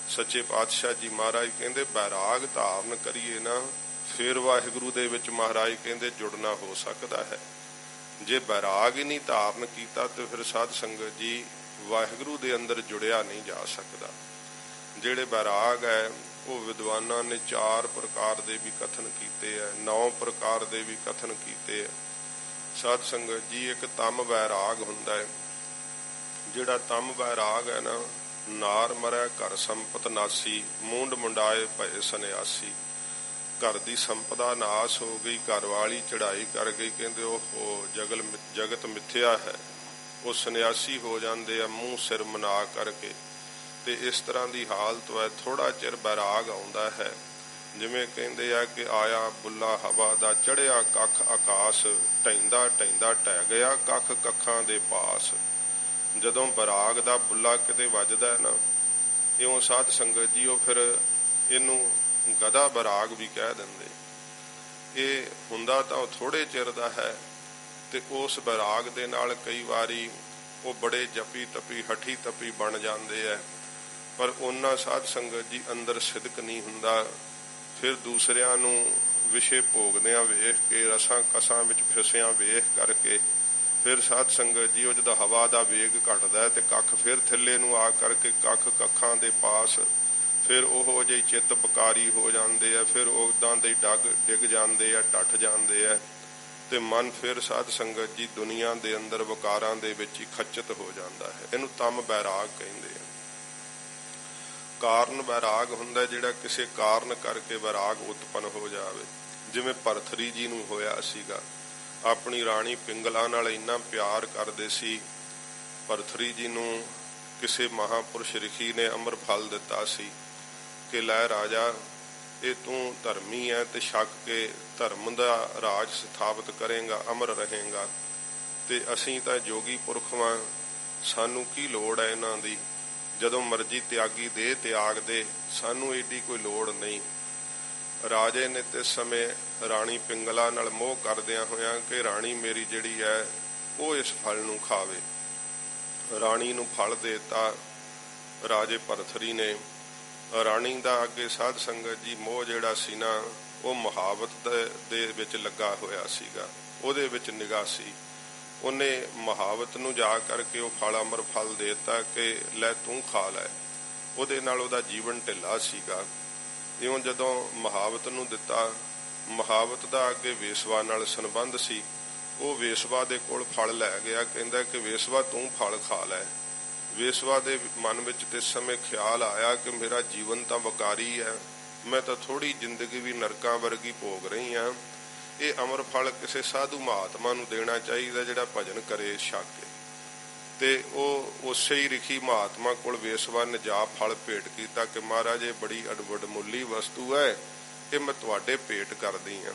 ਸੱਚੇ ਪਾਤਸ਼ਾਹ ਜੀ ਮਹਾਰਾਜ ਕਹਿੰਦੇ ਬੈਰਾਗ ਧਾਰਨ ਕਰੀਏ ਨਾ, ਫਿਰ ਵਾਹਿਗੁਰੂ ਦੇ ਵਿੱਚ ਮਹਾਰਾਜ ਕਹਿੰਦੇ ਜੁੜਨਾ ਹੋ ਸਕਦਾ ਹੈ। ਜੇ ਬੈਰਾਗ ਹੀ ਨਹੀਂ ਧਾਰਨ ਕੀਤਾ ਤੇ ਫਿਰ ਸਾਧ ਸੰਗਤ ਜੀ ਵਾਹਿਗੁਰੂ ਦੇ ਅੰਦਰ ਜੁੜਿਆ ਨਹੀਂ ਜਾ ਸਕਦਾ। ਜਿਹੜੇ ਬੈਰਾਗ ਹੈ ਉਹ ਵਿਦਵਾਨਾਂ ਨੇ 4 ਪ੍ਰਕਾਰ ਦੇ ਵੀ ਕਥਨ ਕੀਤੇ ਹੈ, 9 ਪ੍ਰਕਾਰ ਦੇ ਵੀ ਕਥਨ ਕੀਤੇ ਹੈ। ਸਾਧ ਸੰਗਤ ਜੀ ਇੱਕ ਤਮ ਬੈਰਾਗ ਹੁੰਦਾ ਹੈ। ਜਿਹੜਾ ਤਮ ਬੈਰਾਗ ਹੈ ਨਾ, ਨਾਰ ਮਰੈ ਘਰ ਸੰਪਤ ਨਾਸੀ, ਮੂੰਡ ਮੁੰਡਾਏ ਭਏ ਸੰਨਿਆਸੀ। ਘਰ ਦੀ ਸੰਪਦਾ ਨਾਸ ਹੋ ਗਈ, ਘਰ ਵਾਲੀ ਚੜਾਈ ਕਰ ਗਈ, ਕਹਿੰਦੇ ਉਹ ਜਗਤ ਮਿਥਿਆ ਹੈ। ਉਹ ਸੰਨਿਆਸੀ ਹੋ ਜਾਂਦੇ ਆ ਮੂੰਹ ਸਿਰ ਮਨਾ ਕਰਕੇ। ਤੇ ਇਸ ਤਰ੍ਹਾਂ ਦੀ ਹਾਲਤ ਹੈ। ਥੋੜਾ ਚਿਰ ਬੈਰਾਗ ਆਉਂਦਾ ਹੈ। ਜਿਵੇਂ ਕਹਿੰਦੇ ਆ ਕਿ ਆਇਆ ਬੁੱਲਾ ਹਵਾ ਦਾ, ਚੜਿਆ ਕੱਖ ਆਕਾਸ਼, ਢੈਂਦਾ ਢੈਂਦਾ ਢਹਿ ਗਿਆ ਕੱਖ ਕੱਖਾਂ ਦੇ ਪਾਸ। ਜਦੋਂ ਬੈਰਾਗ ਦਾ ਬੁੱਲਾ ਕਿਤੇ ਵੱਜਦਾ ਨਾ, ਇਉਂ ਸਾਧ ਸੰਗਤ ਜੀ ਉਹ ਫਿਰ ਇਹਨੂੰ ਗਦਾ ਬੈਰਾਗ ਵੀ ਕਹਿ ਦਿੰਦੇ। ਇਹ ਹੁੰਦਾ ਤਾਂ ਉਹ ਥੋੜੇ ਚਿਰ ਦਾ ਹੈ। ਤੇ ਉਸ ਬੈਰਾਗ ਦੇ ਨਾਲ ਕਈ ਵਾਰੀ ਉਹ ਬੜੇ ਜਪੀ ਤਪੀ ਹਠੀ ਤਪੀ ਬਣ ਜਾਂਦੇ ਆ, ਪਰ ਉਹਨਾਂ ਸਾਧ ਸੰਗਤ ਜੀ ਅੰਦਰ ਸਿਦਕ ਨਹੀਂ ਹੁੰਦਾ। ਫਿਰ ਦੂਸਰਿਆਂ ਨੂੰ ਵਿਸ਼ੇ ਭੋਗਦਿਆਂ ਵੇਖ ਕੇ, ਰਸਾਂ ਕਸਾਂ ਵਿੱਚ ਫਿਸਿਆਂ ਵੇਖ ਕਰਕੇ, ਫਿਰ ਸਾਧ ਸੰਗਤ ਜੀ ਉਹ ਜਦੋਂ ਹਵਾ ਦਾ ਵੇਗ ਘਟਦਾ ਤੇ ਕੱਖ ਫਿਰ ਥੱਲੇ ਨੂੰ ਆ ਕਰਕੇ ਕੱਖ ਕੱਖਾਂ ਦੇ ਪਾਸ, ਫਿਰ ਉਹੋ ਜਿਹੀ ਚਿੱਤ ਬਕਾਰੀ ਹੋ ਜਾਂਦੇ ਆ। ਫਿਰ ਉਦਾਂ ਦੇ ਡਿੱਗ ਜਾਂਦੇ ਆ, ਟੱਟ ਜਾਂਦੇ ਆ। ਤੇ ਮਨ ਫਿਰ ਸਾਧ ਸੰਗਤ ਜੀ ਦੁਨੀਆ ਦੇ ਅੰਦਰ ਵਿਕਾਰਾਂ ਦੇ ਵਿੱਚ ਹੀ ਖੱਚਤ ਹੋ ਜਾਂਦਾ ਹੈ। ਇਹਨੂੰ ਤਮ ਬੈਰਾਗ ਕਹਿੰਦੇ ਆ। ਕਾਰਨ ਬੈਰਾਗ ਹੁੰਦਾ ਜਿਹੜਾ ਕਿਸੇ ਕਾਰਨ ਕਰਕੇ ਬੈਰਾਗ ਉਤਪੰਨ ਹੋ ਜਾਵੇ। ਜਿਵੇਂ ਭਰਥਰੀ ਜੀ ਨੂੰ ਹੋਇਆ ਸੀਗਾ। ਆਪਣੀ ਰਾਣੀ ਪਿੰਗਲਾ ਨਾਲ ਇੰਨਾ ਪਿਆਰ ਕਰਦੇ ਸੀ। ਭਰਥਰੀ ਜੀ ਨੂੰ ਕਿਸੇ ਮਹਾਂਪੁਰਸ਼ ਰਿਸ਼ੀ ਨੇ ਅਮਰ ਫਲ ਦਿੱਤਾ ਸੀ ਕਿ ਲੈ ਰਾਜਾ, ਇਹ ਤੂੰ ਧਰਮੀ ਹੈ ਤੇ ਛਕ ਕੇ ਧਰਮ ਦਾ ਰਾਜ ਸਥਾਪਿਤ ਕਰੇਗਾ, ਅਮਰ ਰਹੇਗਾ। ਤੇ ਅਸੀਂ ਤਾਂ ਜੋਗੀ ਪੁਰਖ ਵਾਂ, ਸਾਨੂੰ ਕੀ ਲੋੜ ਹੈ ਇਹਨਾਂ ਦੀ? ਜਦੋਂ ਮਰਜ਼ੀ ਤਿਆਗੀ ਦੇ ਤਿਆਗ ਦੇ, ਸਾਨੂੰ ਏਡੀ ਕੋਈ ਲੋੜ ਨਹੀਂ। ਰਾਜੇ ਨੇ ਤੇ ਸਮੇਂ ਰਾਣੀ ਪਿੰਗਲਾ ਨਾਲ ਮੋਹ ਕਰਦਿਆਂ ਹੋਇਆਂ ਕਿ ਰਾਣੀ ਮੇਰੀ ਜਿਹੜੀ ਹੈ ਉਹ ਇਸ ਫਲ ਨੂੰ ਖਾਵੇ। ਰਾਣੀ ਨੂੰ ਫਲ ਦੇਤਾ ਰਾਜੇ ਭਰਥਰੀ ਨੇ ਰਾਣੀ ਦਾ ਅੱਗੇ ਸਾਧ ਸੰਗਤ ਜੀ ਮੋਹ ਜਿਹੜਾ ਸੀ ਨਾ ਉਹ ਮੁਹਾਵਤ ਦੇ ਵਿੱਚ ਲੱਗਾ ਹੋਇਆ ਸੀਗਾ, ਉਹਦੇ ਵਿੱਚ ਨਿਗਾਹ ਸੀ। ਉਹਨੇ ਮੁਹਾਵਤ ਨੂੰ ਜਾ ਕਰਕੇ ਉਹ ਫਲ ਅਮਰ ਫਲ ਦੇ ਦਿੱਤਾ ਕਿ ਲੈ ਤੂੰ ਖਾ ਲੈ। ਉਹਦੇ ਨਾਲ ਉਹਦਾ ਜੀਵਨ ਢਿੱਲਾ ਸੀਗਾ। ਇਉਂ ਜਦੋਂ ਮੁਹਾਵਤ ਨੂੰ ਦਿੱਤਾ, ਮੁਹਾਵਤ ਦਾ ਅੱਗੇ ਵੇਸਵਾ ਨਾਲ ਸੰਬੰਧ ਸੀ। ਉਹ ਵੇਸਵਾ ਦੇ ਕੋਲ ਫਲ ਲੈ ਗਿਆ, ਕਹਿੰਦਾ ਕਿ ਵੇਸਵਾ ਤੂੰ ਫਲ ਖਾ ਲੈ। ਵੇਸਵਾ ਦੇ ਮਨ ਵਿੱਚ ਤੇ ਸਮੇਂ ਖਿਆਲ ਆਇਆ ਕਿ ਮੇਰਾ ਜੀਵਨ ਤਾਂ ਵਕਾਰੀ ਹੈ, ਮੈਂ ਤਾਂ ਥੋੜੀ ਜ਼ਿੰਦਗੀ ਵੀ ਨਰਕਾਂ ਵਰਗੀ ਭੋਗ ਰਹੀ ਹਾਂ। ਇਹ ਅਮਰ ਫਲ ਕਿਸੇ ਸਾਧੂ ਮਹਾਤਮਾ ਨੂੰ ਦੇਣਾ ਚਾਹੀਦਾ ਜਿਹੜਾ ਭਜਨ ਕਰੇ ਛਕੇ। ਤੇ ਉਹ ਉਸੇ ਹੀ ਰਿਖੀ ਮਹਾਤਮਾ ਕੋਲ ਵੇਸਵਾ ਨੇ ਜਾ ਫਲ ਭੇਟ ਕੀਤਾ ਕਿ ਮਹਾਰਾਜ ਇਹ ਬੜੀ ਅਡਵਡਮੁੱਲੀ ਵਸਤੂ ਹੈ, ਇਹ ਮੈਂ ਤੁਹਾਡੇ ਭੇਟ ਕਰਦੀ ਹਾਂ।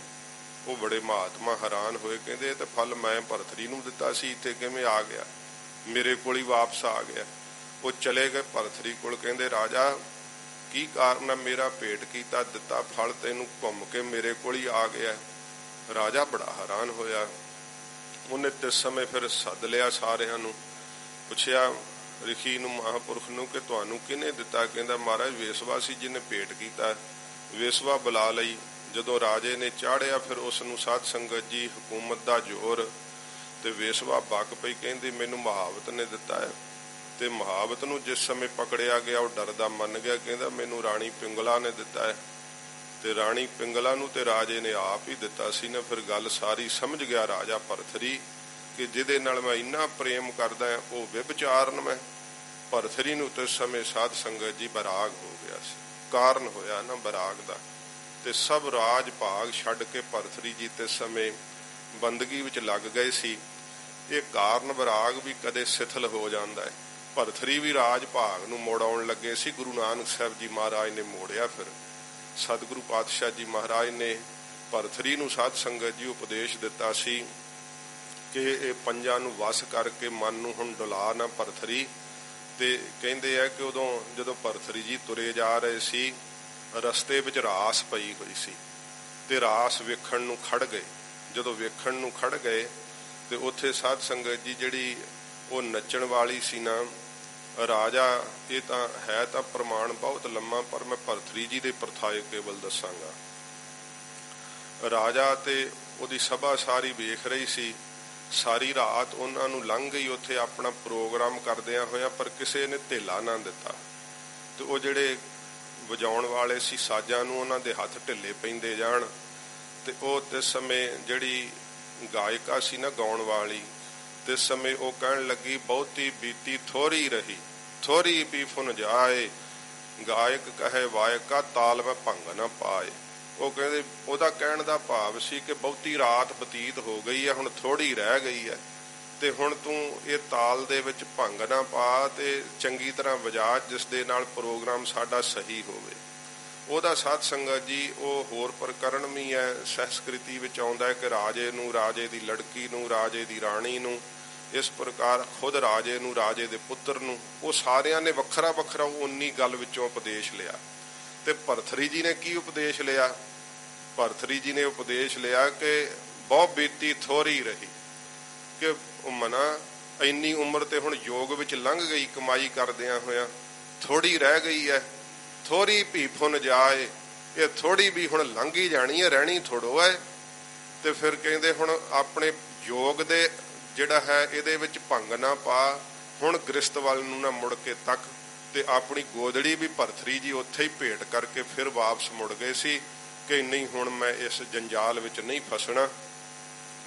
ਉਹ ਬੜੇ ਮਹਾਤਮਾ ਹੈਰਾਨ ਹੋਏ, ਕਹਿੰਦੇ ਇਹ ਤਾਂ ਫਲ ਮੈਂ ਭਰਥਰੀ ਨੂੰ ਦਿੱਤਾ ਸੀ, ਇੱਥੇ ਕਿਵੇਂ ਆ ਗਿਆ, ਮੇਰੇ ਕੋਲ ਹੀ ਵਾਪਸ ਆ ਗਿਆ। ਉਹ ਚਲੇ ਗਏ ਭਰਥਰੀ ਕੋਲ, ਕਹਿੰਦੇ ਰਾਜਾ ਕੀ ਕਾਰਨ ਹੈ, ਮੇਰਾ ਭੇਟ ਕੀਤਾ ਦਿੱਤਾ ਫਲ ਤੈਨੂੰ ਘੁੰਮ ਕੇ ਮੇਰੇ ਕੋਲ ਹੀ ਆ ਗਿਆ। ਰਾਜਾ ਬੜਾ ਹੈਰਾਨ ਹੋਇਆ। ਉਹਨੇ ਤੇ ਸਮੇਂ ਫਿਰ ਸੱਦ ਲਿਆ ਸਾਰਿਆਂ ਨੂੰ, ਪੁੱਛਿਆ ਰਿਖੀ ਨੂੰ ਮਹਾਂਪੁਰਖ ਨੂੰ ਕਿ ਤੁਹਾਨੂੰ ਕਿਹਨੇ ਦਿੱਤਾ। ਕਹਿੰਦਾ ਮਹਾਰਾਜ ਵੇਸਵਾ ਸੀ ਜਿਹਨੇ ਭੇਟ ਕੀਤਾ। ਵੇਸਵਾ ਬੁਲਾ ਲਈ। ਜਦੋਂ ਰਾਜੇ ਨੇ ਚਾੜਿਆ ਫਿਰ ਉਸ ਨੂੰ ਸਾਧ ਸੰਗਤ ਜੀ ਹਕੂਮਤ ਦਾ ਜ਼ੋਰ ਤੇ ਵੇਸਵਾ ਬਕ ਪਈ, ਕਹਿੰਦੀ ਮੈਨੂੰ ਮੁਹਾਵਤ ਨੇ ਦਿੱਤਾ ਹੈ। ਤੇ ਮੁਹਾਵਤ ਨੂੰ ਜਿਸ ਸਮੇਂ ਪਕੜਿਆ ਗਿਆ ਉਹ ਡਰਦਾ ਮੰਨ ਗਿਆ, ਕਹਿੰਦਾ ਮੈਨੂੰ ਰਾਣੀ ਪਿੰਗਲਾ ਨੇ ਦਿੱਤਾ ਹੈ। ਤੇ ਰਾਣੀ ਪਿੰਗਲਾ ਨੂੰ ਤੇ ਰਾਜੇ ਨੇ ਆਪ ਹੀ ਦਿੱਤਾ ਸੀ ਨਾ। ਫਿਰ ਗੱਲ ਸਾਰੀ ਸਮਝ ਗਿਆ ਰਾਜਾ ਭਰਥਰੀ ਕਿ ਜਿਹਦੇ ਨਾਲ ਮੈਂ ਇੰਨਾ ਪ੍ਰੇਮ ਕਰਦਾ ਹਾਂ ਉਹ ਵਿਭਚਾਰਨ ਮੈਂ। ਭਰਥਰੀ ਨੂੰ ਤੇ ਸਮੇਂ ਸਾਧ ਸੰਗਤ ਜੀ ਬਰਾਗ ਹੋ ਗਿਆ ਸੀ, ਕਾਰਨ ਹੋਇਆ ਨਾ ਬਰਾਗ ਦਾ। ਤੇ ਸਭ ਰਾਜ ਭਾਗ ਛੱਡ ਕੇ ਭਰਥਰੀ ਜੀ ਤੇ ਸਮੇਂ ਬੰਦਗੀ ਵਿੱਚ ਲੱਗ ਗਏ ਸੀ। ਇਹ ਕਾਰਨ ਬਰਾਗ ਵੀ ਕਦੇ ਸਿਥਲ ਹੋ ਜਾਂਦਾ ਹੈ। ਭਰਥਰੀ ਵੀ ਰਾਜ ਭਾਗ ਨੂੰ ਮੋੜ ਆਉਣ ਲੱਗੇ ਸੀ, ਗੁਰੂ ਨਾਨਕ ਸਾਹਿਬ ਜੀ ਮਹਾਰਾਜ ਨੇ ਮੋੜਿਆ। ਫਿਰ ਸਤਿਗੁਰੂ ਪਾਤਸ਼ਾਹ ਜੀ ਮਹਾਰਾਜ ਨੇ ਭਰਥਰੀ ਨੂੰ ਸਾਧ ਸੰਗਤ ਜੀ ਉਪਦੇਸ਼ ਦਿੱਤਾ ਸੀ ਕਿ ਇਹ ਪੰਜਾਂ ਨੂੰ ਵਸ ਕਰਕੇ ਮਨ ਨੂੰ ਹੁਣ ਡੁਲਾ ਨਾ ਭਰਥਰੀ। ਤੇ ਕਹਿੰਦੇ ਆ ਕਿ ਉਦੋਂ ਜਦੋਂ ਭਰਥਰੀ ਜੀ ਤੁਰੇ ਜਾ ਰਹੇ ਸੀ, ਰਸਤੇ ਵਿੱਚ ਰਾਸ ਪਈ ਹੋਈ ਸੀ ਤੇ ਰਾਸ ਵੇਖਣ ਨੂੰ ਖੜ ਗਏ। ਜਦੋਂ ਵੇਖਣ ਨੂੰ ਖੜ ਗਏ ਤੇ ਉੱਥੇ ਸਾਧ ਸੰਗਤ ਜੀ ਜਿਹੜੀ ਉਹ ਨੱਚਣ ਵਾਲੀ ਸੀ ਨਾ, ਰਾਜਾ ਇਹ ਤਾਂ ਹੈ ਤਾਂ ਪ੍ਰਮਾਣ ਬਹੁਤ ਲੰਮਾ, ਪਰ ਮੈਂ ਭਰਥਰੀ ਜੀ ਦੇ ਪਰਥਾਏ ਕੇਵਲ ਦੱਸਾਂਗਾ। ਰਾਜਾ ਤੇ ਉਹਦੀ ਸਭਾ ਸਾਰੀ ਵੇਖ ਰਹੀ ਸੀ। ਸਾਰੀ ਰਾਤ ਉਹਨਾਂ ਨੂੰ ਲੰਘ ਗਈ ਉੱਥੇ ਆਪਣਾ ਪ੍ਰੋਗਰਾਮ ਕਰਦਿਆਂ ਹੋਇਆ, ਪਰ ਕਿਸੇ ਨੇ ਧੇਲਾ ਨਾ ਦਿੱਤਾ। ਤੇ ਉਹ ਜਿਹੜੇ ਵਜਾਉਣ ਵਾਲੇ ਸੀ ਸਾਜ਼ਾਂ ਨੂੰ, ਉਹਨਾਂ ਦੇ ਹੱਥ ਢਿੱਲੇ ਪੈਂਦੇ ਜਾਣ। ਤੇ ਉਹ ਤੇ ਸਮੇਂ ਜਿਹੜੀ ਗਾਇਕਾ ਸੀ ਨਾ ਗਾਉਣ ਵਾਲੀ, ਤੇ ਸਮੇਂ ਉਹ ਕਹਿਣ ਲੱਗੀ ਬਹੁਤੀ ਬੀਤੀ ਥੋੜੀ ਰਹੀ, ਥੋੜੀ ਵੀ ਫੁਨ ਜਾਏ, ਗਾਇਕ ਕਹੇ ਵਾਇਕਾ ਤਾਲ ਮੈਂ ਭੰਗ ਨਾ ਪਾਏ। ਉਹ ਕਹਿੰਦੇ ਉਹਦਾ ਕਹਿਣ ਦਾ ਭਾਵ ਸੀ ਕਿ ਬਹੁਤੀ ਰਾਤ ਬਤੀਤ ਹੋ ਗਈ ਹੈ, ਹੁਣ ਥੋੜੀ ਰਹਿ ਗਈ ਹੈ, ਤੇ ਹੁਣ ਤੂੰ ਇਹ ਤਾਲ ਦੇ ਵਿੱਚ ਭੰਗ ਨਾ ਪਾ ਤੇ ਚੰਗੀ ਤਰ੍ਹਾਂ ਵਜਾ ਜਿਸ ਦੇ ਨਾਲ ਪ੍ਰੋਗਰਾਮ ਸਾਡਾ ਸਹੀ ਹੋਵੇ। ਉਹਦਾ ਸਾਧ ਸੰਗਤ ਜੀ ਉਹ ਹੋਰ ਪ੍ਰਕਰਨ ਵੀ ਹੈ, ਸੰਸਕ੍ਰਿਤੀ ਵਿੱਚ ਆਉਂਦਾ ਹੈ ਕਿ ਰਾਜੇ ਨੂੰ, ਰਾਜੇ ਦੀ ਲੜਕੀ ਨੂੰ, ਰਾਜੇ ਦੀ ਰਾਣੀ ਨੂੰ, ਇਸ ਪ੍ਰਕਾਰ ਖੁਦ ਰਾਜੇ ਨੂੰ, ਰਾਜੇ ਦੇ ਪੁੱਤਰ ਨੂੰ, ਉਹ ਸਾਰਿਆਂ ਨੇ ਵੱਖਰਾ ਵੱਖਰਾ ਉਨੀ ਗੱਲ ਵਿੱਚੋਂ ਉਪਦੇਸ਼ ਲਿਆ। ਤੇ ਭਰਥਰੀ ਜੀ ਨੇ ਕੀ ਉਪਦੇਸ਼ ਲਿਆ? ਭਰਥਰੀ ਜੀ ਨੇ ਉਪਦੇਸ਼ ਲਿਆ ਕਿ ਬਹੁ ਬੀਤੀ ਥੋੜੀ ਰਹੀ, ਕਿ ਮਨਾ ਇੰਨੀ ਉਮਰ ਤੇ ਹੁਣ ਯੋਗ ਵਿੱਚ ਲੰਘ ਗਈ ਕਮਾਈ ਕਰਦਿਆਂ ਹੋਇਆਂ, ਥੋੜੀ ਰਹਿ ਗਈ ਹੈ, ਥੋੜੀ ਵੀ ਫੁਨ ਜਾਏ, ਇਹ ਥੋੜੀ ਵੀ ਹੁਣ ਲੰਘ ਹੀ ਜਾਣੀ ਹੈ, ਰਹਿਣੀ ਥੋੜੋ ਹੈ। ਤੇ ਫਿਰ ਕਹਿੰਦੇ ਹੁਣ ਆਪਣੇ ਯੋਗ ਦੇ ਜਿਹੜਾ ਹੈ ਇਹਦੇ ਵਿੱਚ ਭੰਗ ਨਾ ਪਾ, ਹੁਣ ਗ੍ਰਸਤ ਵੱਲ ਨੂੰ ਨਾ ਮੁੜ ਕੇ ਤੱਕ। ਤੇ ਆਪਣੀ ਗੋਦੜੀ ਵੀ ਭਰਥਰੀ ਜੀ ਉੱਥੇ ਹੀ ਭੇਟ ਕਰਕੇ ਫਿਰ ਵਾਪਸ ਮੁੜ ਗਏ ਸੀ ਕਿ ਨਹੀਂ ਹੁਣ ਮੈਂ ਇਸ ਜੰਜਾਲ ਵਿੱਚ ਨਹੀਂ ਫਸਣਾ।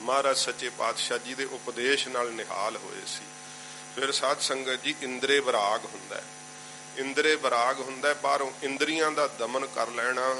ਮਹਾਰਾਜ ਸੱਚੇ ਪਾਤਸ਼ਾਹ ਜੀ ਦੇ ਉਪਦੇਸ਼ ਨਾਲ ਨਿਹਾਲ ਹੋਏ ਸੀ। ਫਿਰ ਸਾਧ ਸੰਗਤ ਜੀ ਇੰਦਰੇ ਵਿਰਾਗ ਹੁੰਦਾ, ਇੰਦਰੇ ਵਿਰਾਗ ਹੁੰਦਾ, ਬਾਹਰੋਂ ਇੰਦਰੀਆਂ ਦਾ ਦਮਨ ਕਰ ਲੈਣਾ,